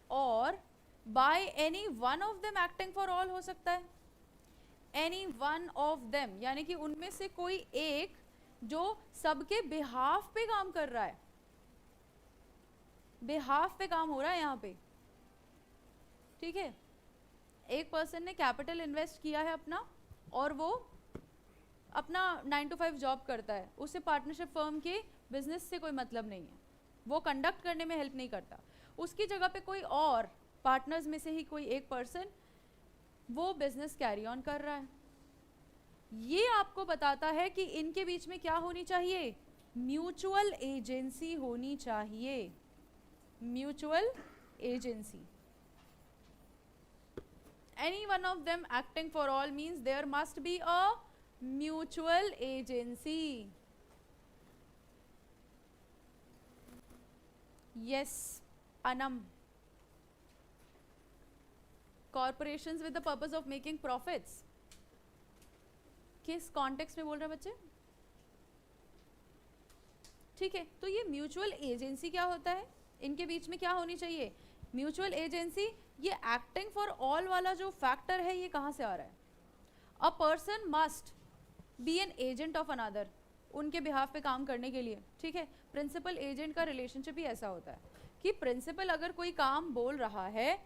और by any one of them acting for all हो सकता है। एनी वन ऑफ देम यानी कि उनमें से कोई एक जो सबके बिहाफ पे काम कर रहा है, बिहाफ पे काम हो रहा है यहाँ पे, ठीक है। एक पर्सन ने कैपिटल इन्वेस्ट किया है अपना, और वो अपना 9 to 5 जॉब करता है, उसे पार्टनरशिप फर्म के बिजनेस से कोई मतलब नहीं है, वो कंडक्ट करने में हेल्प नहीं करता। उसकी जगह पे कोई और पार्टनर्स में से ही कोई एक पर्सन वो बिजनेस कैरी ऑन कर रहा है। ये आपको बताता है कि इनके बीच में क्या होनी चाहिए? म्यूचुअल एजेंसी होनी चाहिए, mutual agency. Any one of them acting for all means there must be a mutual agency. Yes, Anam. Corporations with the purpose of making profits. किस कॉन्टेक्स्ट में बोल रहे हैं बच्चे? ठीक है, तो ये म्यूचुअल एजेंसी क्या होता है? इनके बीच में क्या होनी चाहिए? Mutual agency. ये एक्टिंग फॉर ऑल वाला जो फैक्टर है ये कहाँ से आ रहा है? A person must be an agent of another, उनके बिहाफ पे काम करने के लिए, ठीक है। प्रिंसिपल एजेंट का रिलेशनशिप ही ऐसा होता है कि प्रिंसिपल अगर कोई काम बोल रहा है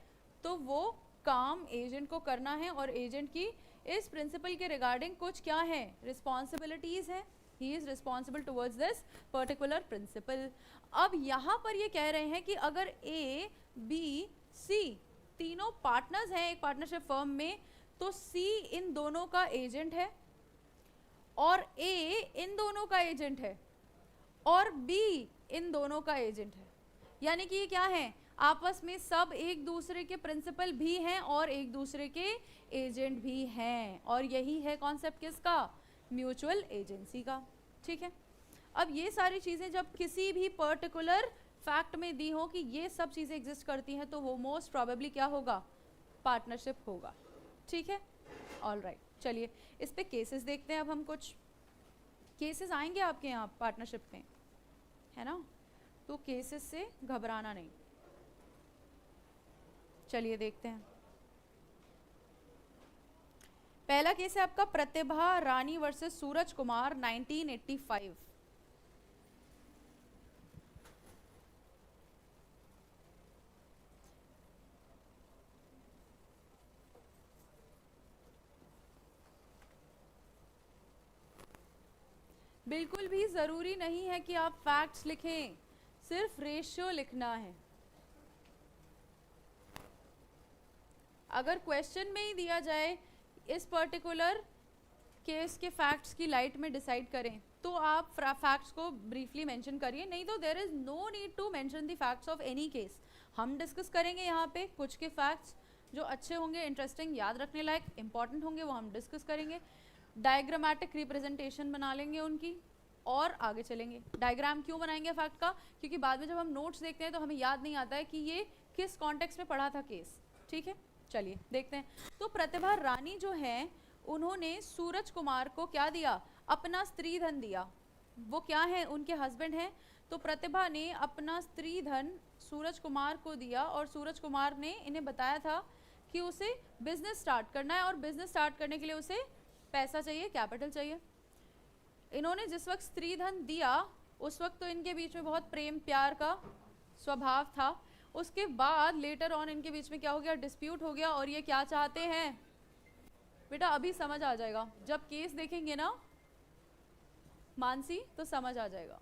तो वो काम एजेंट को करना है, और एजेंट की इस प्रिंसिपल के रिगार्डिंग कुछ क्या है? रिस्पॉन्सिबिलिटीज है। He is responsible towards this particular principal. अब यहाँ पर ये कह रहे हैं कि अगर ए बी सी तीनों पार्टनर्स हैं एक पार्टनरशिप फर्म में, तो सी इन दोनों का एजेंट है, और ए इन दोनों का एजेंट है, और बी इन दोनों का एजेंट है। यानी कि ये क्या है? आपस में सब एक दूसरे के प्रिंसिपल भी हैं और एक दूसरे के एजेंट भी हैं, और यही है कॉन्सेप्ट किसका, म्यूचुअल एजेंसी का। ठीक है, अब ये सारी चीज़ें जब किसी भी पर्टिकुलर फैक्ट में दी हो कि ये सब चीज़ें एग्जिस्ट करती हैं, तो वो मोस्ट प्रोबेबली क्या होगा, पार्टनरशिप होगा। ठीक है, ऑल राइट, चलिए इस पे केसेस देखते हैं। अब हम कुछ केसेस आएंगे आपके यहाँ पार्टनरशिप में, है ना, तो केसेस से घबराना नहीं। चलिए देखते हैं। पहला केस है आपका प्रतिभा रानी वर्सेस सूरज कुमार 1985। बिल्कुल भी ज़रूरी नहीं है कि आप फैक्ट्स लिखें, सिर्फ रेशियो लिखना है। अगर क्वेश्चन में ही दिया जाए इस पर्टिकुलर केस के फैक्ट्स की लाइट में डिसाइड करें, तो आप फैक्ट्स को ब्रीफली मेंशन करिए, नहीं तो there is no need to mention the facts of any case. हम डिस्कस करेंगे यहाँ पे कुछ के फैक्ट्स जो अच्छे होंगे, इंटरेस्टिंग, याद रखने लायक, इंपॉर्टेंट होंगे, वो हम डिस्कस करेंगे। डायग्रामेटिक रिप्रेजेंटेशन बना लेंगे उनकी और आगे चलेंगे। डायग्राम क्यों बनाएंगे फैक्ट का, क्योंकि बाद में जब हम नोट्स देखते हैं तो हमें याद नहीं आता है कि ये किस कॉन्टेक्स्ट में पढ़ा था केस। ठीक है, चलिए देखते हैं। तो प्रतिभा रानी जो है उन्होंने सूरज कुमार को क्या दिया, अपना स्त्री धन दिया। वो क्या है, उनके हस्बैंड हैं। तो प्रतिभा ने अपना स्त्री धन सूरज कुमार को दिया और सूरज कुमार ने इन्हें बताया था कि उसे बिजनेस स्टार्ट करना है और बिजनेस स्टार्ट करने के लिए उसे पैसा चाहिए, कैपिटल चाहिए। इन्होंने जिस वक्त स्त्री धन दिया उस वक्त तो इनके बीच में बहुत प्रेम प्यार का स्वभाव था। उसके बाद लेटर ऑन इनके बीच में क्या हो गया, डिस्प्यूट हो गया, और ये क्या चाहते हैं बेटा, अभी समझ आ जाएगा जब केस देखेंगे ना मानसी, तो समझ आ जाएगा।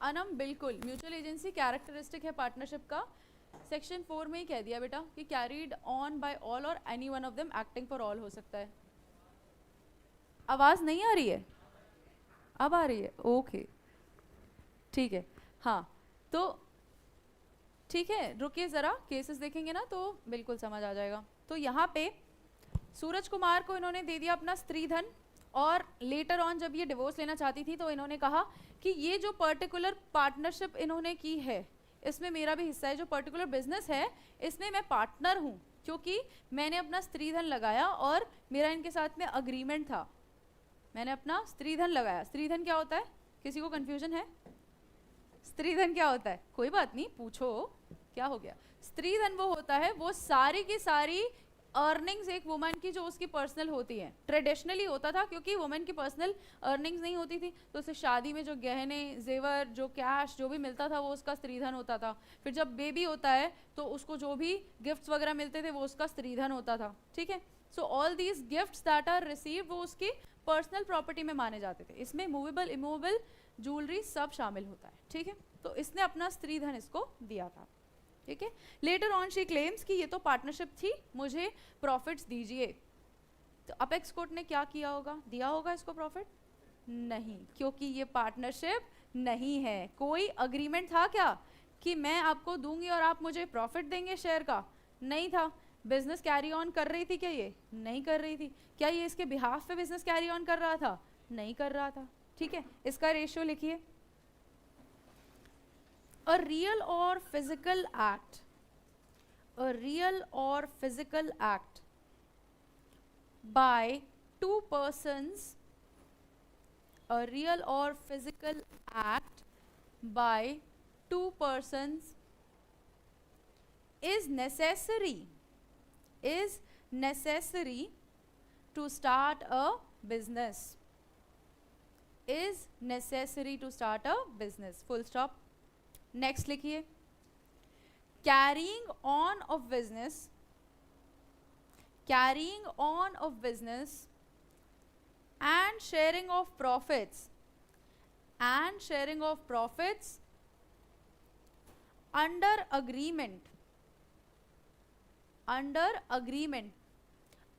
अनम, बिल्कुल म्यूचुअल एजेंसी कैरेक्टरिस्टिक है पार्टनरशिप का, सेक्शन 4 में ही कह दिया बेटा कि carried on by all or any one of them acting for all हो सकता है। आवाज़ नहीं आ रही है, अब आ रही है, ओके ठीक है। हाँ तो ठीक है, रुकिए ज़रा, केसेस देखेंगे ना तो बिल्कुल समझ आ जाएगा। तो यहाँ पे सूरज कुमार को इन्होंने दे दिया अपना स्त्री धन, और लेटर ऑन जब ये डिवोर्स लेना चाहती थी तो इन्होंने कहा कि ये जो पर्टिकुलर पार्टनरशिप इन्होंने की है इसमें मेरा भी हिस्सा है, जो पर्टिकुलर बिजनेस है इसमें मैं पार्टनर हूँ, क्योंकि मैंने अपना स्त्री धन लगाया और मेरा इनके साथ में अग्रीमेंट था। मैंने अपना स्त्री धन लगाया। स्त्री धन क्या होता है, किसी को कंफ्यूजन है? स्त्री धन क्या होता है? कोई बात नहीं, पूछो क्या हो गया। स्त्री धन वो होता है, वो सारी की सारी अर्निंग्स एक वुमन की जो उसकी पर्सनल होती है। ट्रेडिशनली होता था क्योंकि वुमेन की पर्सनल अर्निंग्स नहीं होती थी, तो उसे शादी में जो गहने जेवर जो कैश जो भी मिलता था वो उसका स्त्रीधन होता था। फिर जब बेबी होता है तो उसको जो भी गिफ्ट्स वगैरह मिलते थे वो उसका स्त्रीधन होता था। ठीक है, so all these gifts that are receive वो उसकी पर्सनल प्रॉपर्टी में माने जाते थे। इसमें मूवेबल इमूवेबल ज्वेलरी सब शामिल होता है। ठीक है, तो इसने अपना स्त्रीधन इसको दिया था। ठीक है, लेटर ऑन शी क्लेम्स कि ये तो पार्टनरशिप थी, मुझे प्रॉफिट्स दीजिए। तो अपेक्स कोर्ट ने क्या किया होगा, दिया होगा इसको प्रॉफिट? नहीं, क्योंकि ये पार्टनरशिप नहीं है। कोई अग्रीमेंट था क्या कि मैं आपको दूंगी और आप मुझे प्रॉफिट देंगे शेयर का? नहीं था। बिजनेस कैरी ऑन कर रही थी क्या ये? नहीं कर रही थी। क्या ये इसके बिहाफ पे बिजनेस कैरी ऑन कर रहा था? नहीं कर रहा था। ठीक है, इसका रेशियो लिखिए। A real or physical act, a real or physical act by two persons, a real or physical act by two persons is necessary to start a business, is necessary to start a business, full stop। Next लिखिए, carrying on of business, carrying on of business and sharing of profits, and sharing of profits under agreement, under agreement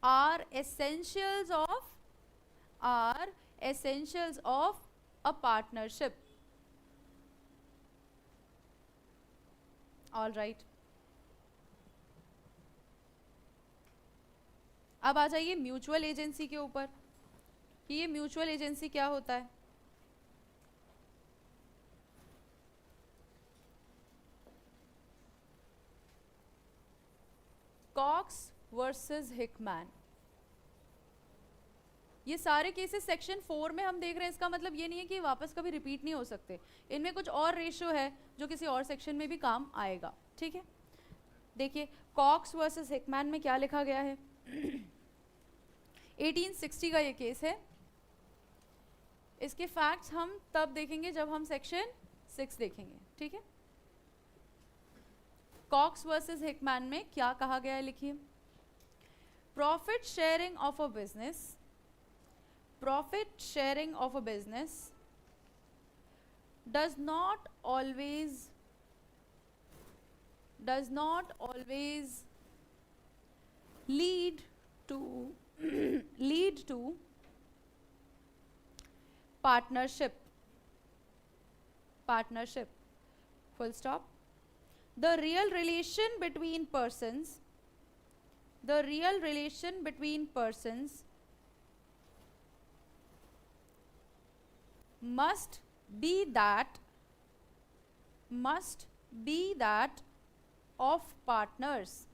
are essentials of a partnership. All right, अब आ जाइए mutual agency के ऊपर कि ये mutual agency क्या होता है। कॉक्स वर्सेस हिकमैन, ये सारे केसेस सेक्शन 4 में हम देख रहे हैं। इसका मतलब ये नहीं है कि वापस कभी रिपीट नहीं हो सकते, इनमें कुछ और रेशियो है जो किसी और सेक्शन में भी काम आएगा, ठीक है। देखिए कॉक्स वर्सेस हिकमैन में क्या लिखा गया है 1860 का ये केस है। इसके फैक्ट्स हम तब देखेंगे जब हम सेक्शन 6 देखेंगे, ठीक है। कॉक्स वर्सेस हिकमैन में क्या कहा गया है, लिखिए। Profit sharing of a business, profit sharing of a business does not always lead to lead to partnership, full stop. The real relation between persons must be that of partners,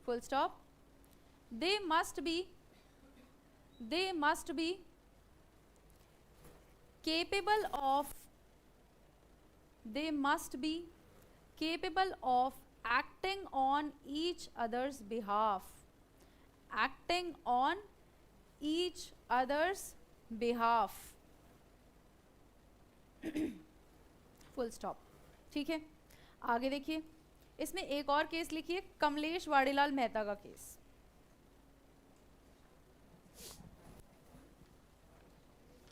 full stop. They must be capable of acting on each other's behalf, full stop, ठीक है। आगे देखिए, इसमें एक और case लिखिए, कमलेश वाड़ीलाल मेहता का case.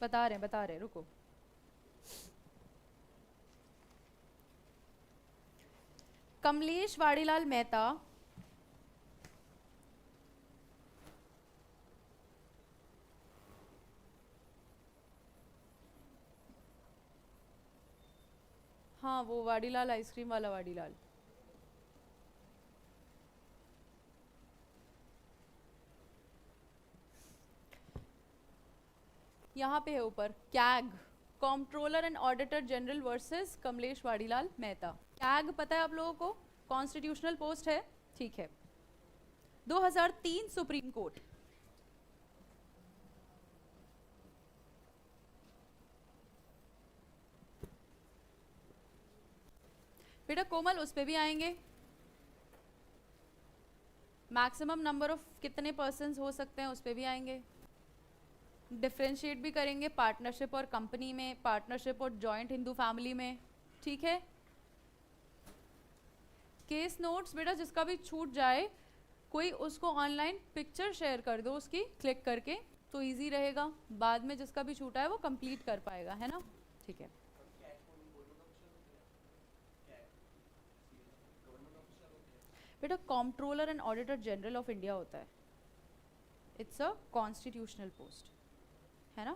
बता रहे रुको। कमलेश वाड़ीलाल मेहता हाँ, वो वाडीलाल आइसक्रीम वाला वाडीलाल। यहाँ पे है ऊपर, CAG controller and auditor general versus Kamlesh Vadilal Mehta. CAG पता है आप लोगों को, कॉन्स्टिट्यूशनल पोस्ट है, ठीक है। 2003 सुप्रीम कोर्ट। बेटा कोमल उस पे भी आएंगे, मैक्सिमम नंबर ऑफ कितने पर्सन्स हो सकते हैं उस पे भी आएंगे। डिफ्रेंशिएट भी करेंगे पार्टनरशिप और कंपनी में, पार्टनरशिप और जॉइंट हिंदू फैमिली में, ठीक है। केस नोट्स बेटा जिसका भी छूट जाए कोई उसको ऑनलाइन पिक्चर शेयर कर दो उसकी, क्लिक करके, तो इजी रहेगा, बाद में जिसका भी छूटा है वो कंप्लीट कर पाएगा, है ना, ठीक है। बेटा controller and auditor general of India होता है, इट्स अ कॉन्स्टिट्यूशनल पोस्ट, है ना।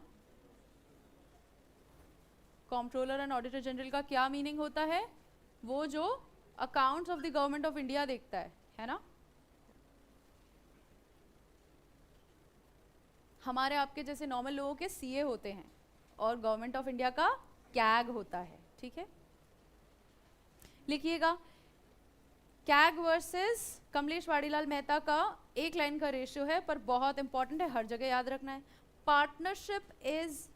कंट्रोलर एंड ऑडिटर जनरल का क्या मीनिंग होता है, वो जो accounts of the government of India देखता है ना। हमारे आपके जैसे नॉर्मल लोगों के सीए होते हैं और गवर्नमेंट ऑफ इंडिया का कैग होता है, ठीक है। लिखिएगा, कैग वर्सेस कमलेश वाड़ीलाल मेहता का एक लाइन का रेशियो है पर बहुत इंपॉर्टेंट है, हर जगह याद रखना है। Partnership is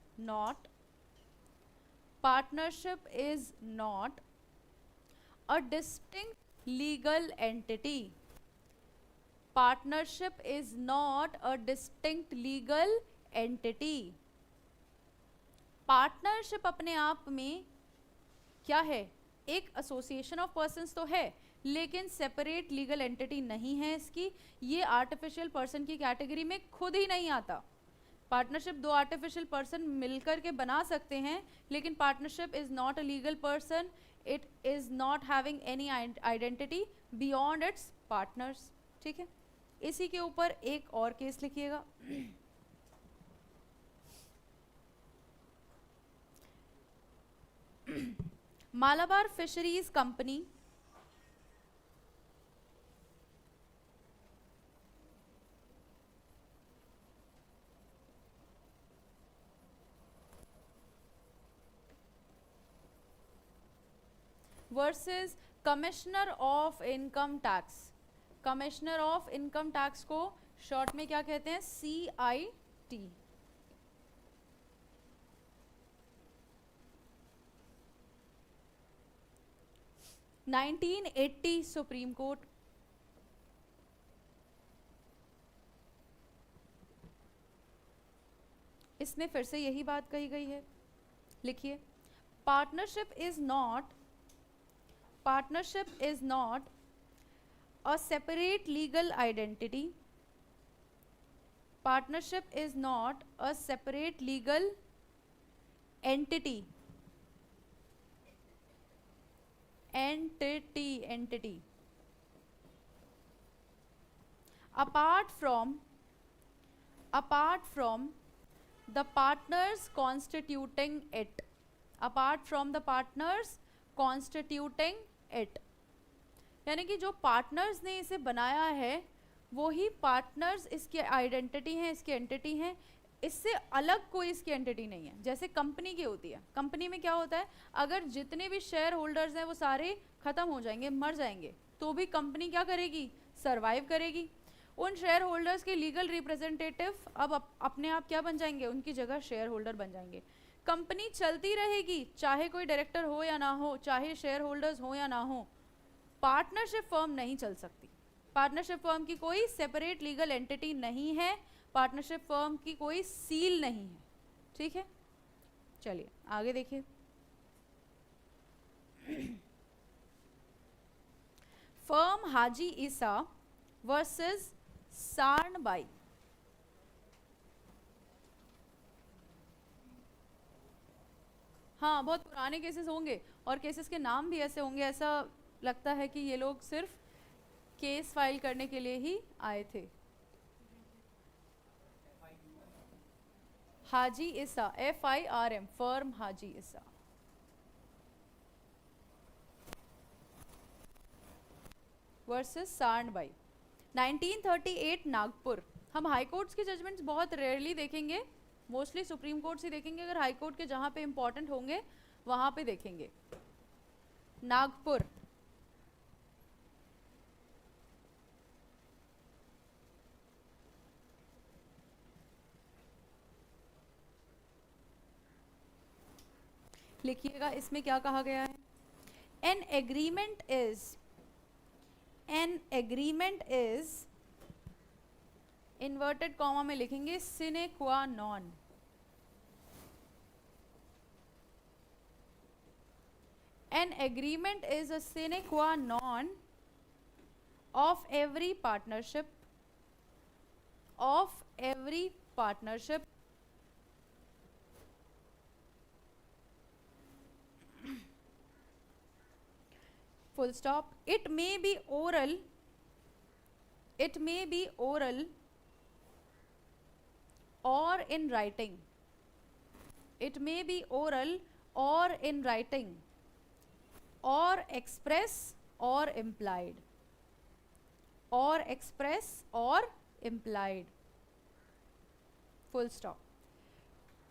not a distinct legal entity. Partnership is not a distinct legal entity. Partnership अपने आप में क्या है, एक एसोसिएशन ऑफ पर्सन्स तो है लेकिन सेपरेट लीगल एंटिटी नहीं है इसकी। ये आर्टिफिशियल पर्सन की कैटेगरी में खुद ही नहीं आता। पार्टनरशिप दो आर्टिफिशियल पर्सन मिलकर के बना सकते हैं, लेकिन partnership is not a legal person, it is not having any identity beyond it's partners, ठीक है। इसी के ऊपर एक और केस लिखिएगा, Malabar Fisheries Company versus commissioner of income tax. Commissioner of income tax को शॉर्ट में क्या कहते हैं? CIT। Nineteen 80 supreme court. इसमें फिर से यही बात कही गई है, लिखिए, partnership is not a separate legal identity. Partnership is not a separate legal entity. Apart from the partners constituting it. Apart from the partners constituting it. यानी कि जो पार्टनर्स ने इसे बनाया है वो ही पार्टनर्स इसकी आइडेंटिटी हैं, इसकी एंटिटी हैं, इससे अलग कोई इसकी एंटिटी नहीं है। जैसे कंपनी की होती है, कंपनी में क्या होता है, अगर जितने भी शेयर होल्डर्स हैं वो सारे खत्म हो जाएंगे, मर जाएंगे, तो भी कंपनी क्या करेगी? सर्वाइव करेगी। उन शेयर होल्डर्स के लीगल रिप्रेजेंटेटिव अब अपने आप क्या बन जाएंगे? उनकी जगह शेयर होल्डर बन जाएंगे। कंपनी चलती रहेगी चाहे कोई डायरेक्टर हो या ना हो, चाहे शेयर होल्डर्स हो या ना हो। पार्टनरशिप फर्म नहीं चल सकती। पार्टनरशिप फर्म की कोई सेपरेट लीगल एंटिटी नहीं है, पार्टनरशिप फर्म की कोई सील नहीं है। ठीक है, चलिए आगे देखिए। फर्म हाजी ईसा वर्सेस सारणबाई। हाँ, बहुत पुराने केसेस होंगे और केसेस के नाम भी ऐसे होंगे, ऐसा लगता है कि ये लोग सिर्फ केस फाइल करने के लिए ही आए थे। हाजी ईसा, FIRM, फर्म हाजी ईसा वर्सेस सारणबाई। 1938 नागपुर। हम हाई कोर्ट्स के जजमेंट्स बहुत रेयरली देखेंगे, मोस्टली सुप्रीम कोर्ट से देखेंगे। अगर हाई कोर्ट के जहाँ पे इंपॉर्टेंट होंगे वहाँ पे देखेंगे। नागपुर। लिखिएगा इसमें क्या कहा गया है। An agreement is inverted comma में लिखेंगे सिने क्वा non. An agreement is a sine qua non of every partnership full stop. It may be oral or in writing. It may be oral or in writing, or express or implied, or express or implied, full stop.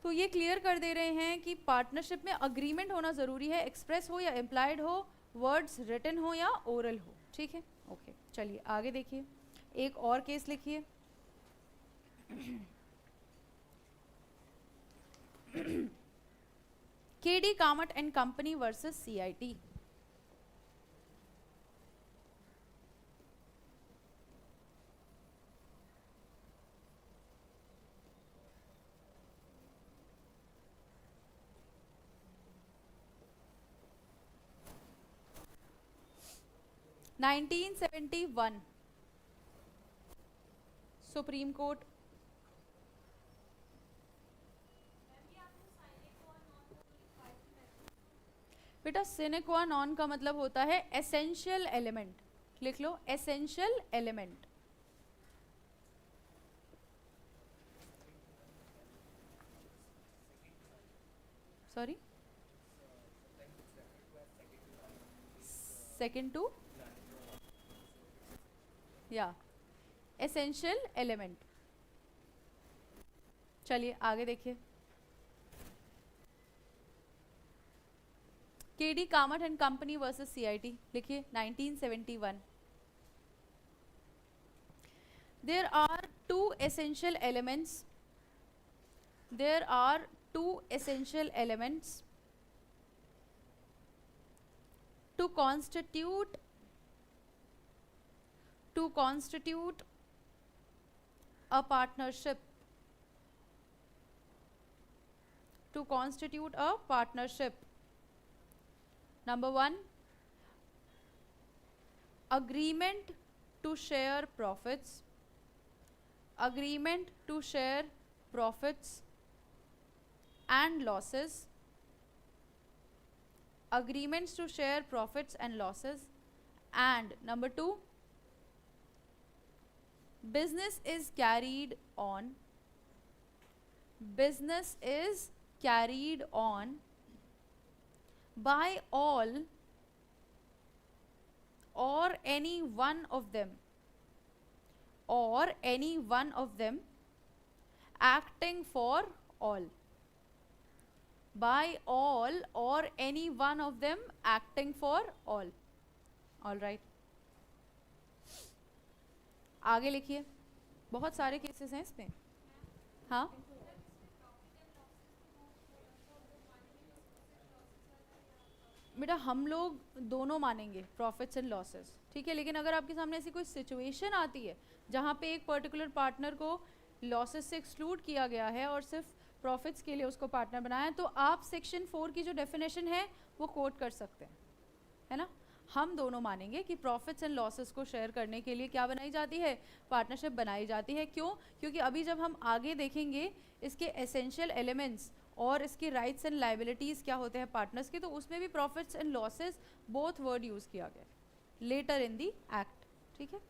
तो ये clear कर दे रहे हैं कि partnership में agreement होना ज़रूरी है, एक्सप्रेस हो या इम्प्लाइड हो, वर्ड्स रिटन हो या ओरल हो। ठीक है, ओके, चलिए आगे देखिए। एक और केस लिखिए। KD Kamat and company versus CIT। Nineteen 71 supreme court. बेटा सिने क्वा नॉन का मतलब होता है एसेंशियल एलिमेंट। लिख लो, essential element. Sorry, second to या एसेंशियल एलिमेंट। चलिए आगे देखिए, K D Kamath and company versus CIT, लिखिए 1971। There are two essential elements. There are two essential elements to constitute a partnership. To constitute a partnership. Number one, agreement to share profits. Agreement to share profits and losses. Agreements to share profits and losses. And number two, business is carried on. Business is carried on by all or any one of them, or any one of them acting for all. By all or any one of them acting for all. All right. आगे लिखिए, बहुत सारे cases हैं इसमें। हाँ, बेटा हम लोग दोनों मानेंगे प्रॉफिट्स एंड लॉसेस, ठीक है। लेकिन अगर आपके सामने ऐसी कोई सिचुएशन आती है जहाँ पे एक पर्टिकुलर पार्टनर को लॉसेस से एक्सक्लूड किया गया है और सिर्फ प्रॉफिट्स के लिए उसको पार्टनर बनाया है, तो आप सेक्शन 4 की जो डेफिनेशन है वो कोट कर सकते हैं, है ना। हम दोनों मानेंगे कि प्रॉफिट्स एंड लॉसेस को शेयर करने के लिए क्या बनाई जाती है, पार्टनरशिप बनाई जाती है। क्यों? क्योंकि अभी जब हम आगे देखेंगे इसके एसेंशियल एलिमेंट्स और इसकी राइट्स एंड लाइबिलिटीज़ क्या होते हैं पार्टनर्स के, तो उसमें भी profits and losses both word use किया गया लेटर इन दी एक्ट, ठीक है।